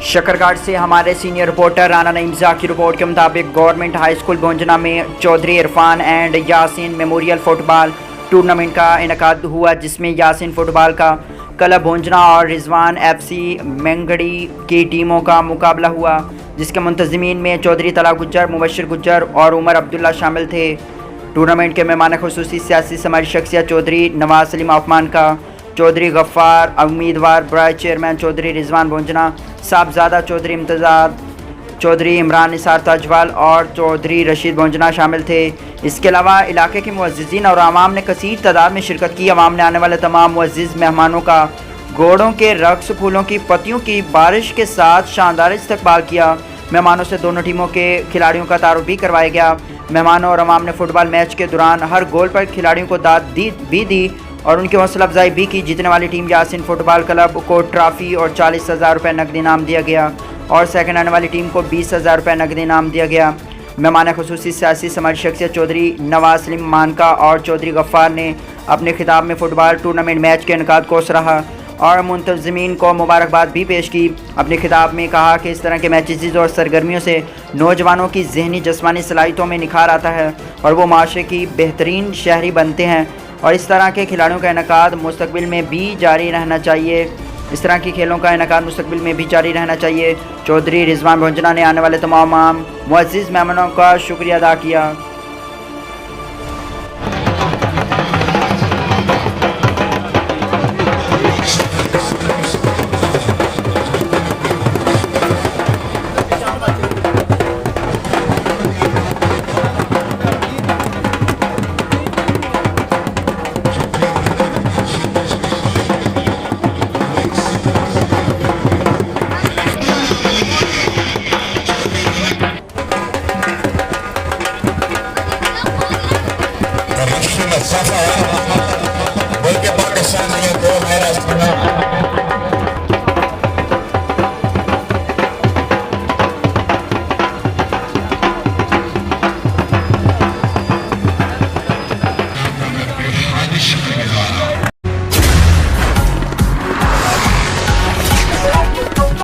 शकरघाट से हमारे senior reporter Rana नईमजा की रिपोर्ट के मुताबिक गवर्नमेंट हाई स्कूल भोंजना में Chaudhary Irfan and Yasin memorial football tournament का इनेकाद हुआ, जिसमें यासीन फुटबॉल का क्लब भोंजना और रिजवान एफसी मेंगड़ी की टीमों का मुकाबला हुआ, जिसके मुंतज़मीन में चौधरी तला गुज्जर, मुबशर गुज्जर और उमर अब्दुल्ला शामिल थे। टूर्नामेंट के मेहमान खुसूसी सियासी समाजी शख्सियत चौधरी नवाज सलीम ऑफमान का, चौधरी गफ्फार उम्मीदवार बराए चेयरमैन चौधरी रिजवान भोंजना, साहबजादा चौधरी इम्तजाज, चौधरी इमरान निसार ताजवाल और चौधरी रशीद भोंजना शामिल थे। इसके अलावा इलाके के मुअज़्ज़िज़ीन और आवाम ने कसीर तादाद में शिरकत की। आवाम ने आने वाले तमाम मुअज़्ज़िज़ मेहमानों का घोड़ों के रक्स, फूलों की पत्तियों की बारिश के साथ शानदार इस्तकबाल किया। मेहमानों से दोनों टीमों के खिलाड़ियों का तारुफ भी करवाया गया। मेहमानों और आवाम ने फुटबॉल मैच के दौरान हर गोल पर खिलाड़ियों को दाद भी दी और उनकी हौसला अफजाई भी की। जीतने वाली टीम यासीन फुटबॉल क्लब को ट्रॉफ़ी और 40,000 रुपये नकदी इनाम दिया गया और सेकंड आने वाली टीम को 20,000 रुपये नकदी इनाम दिया गया। मेहमान खुसूसी सियासी समाजी शख्सियत चौधरी नवाज सलीम मानका और चौधरी गफ्फार ने अपने खिताब में फ़ुटबॉल टूर्नामेंट मैच के इनेकाद को सराहा और मुंतज़मीन को मुबारकबाद भी पेश की। अपने खिताब में कहा कि इस तरह के मैचेज़ और सरगर्मियों से नौजवानों की जहनी जिस्मानी सलाहियतों में निखार आता है और वो माशरे की बेहतरीन शहरी बनते हैं और इस तरह के खिलाड़ियों का इनेकाद मुस्तकबिल में भी जारी रहना चाहिए। इस तरह की खेलों का इनेकाद मुस्तकबिल में भी जारी रहना चाहिए। चौधरी रिजवान भोंजना ने आने वाले तमाम मुअज़्ज़िज़ मेहमानों का शुक्रिया अदा किया।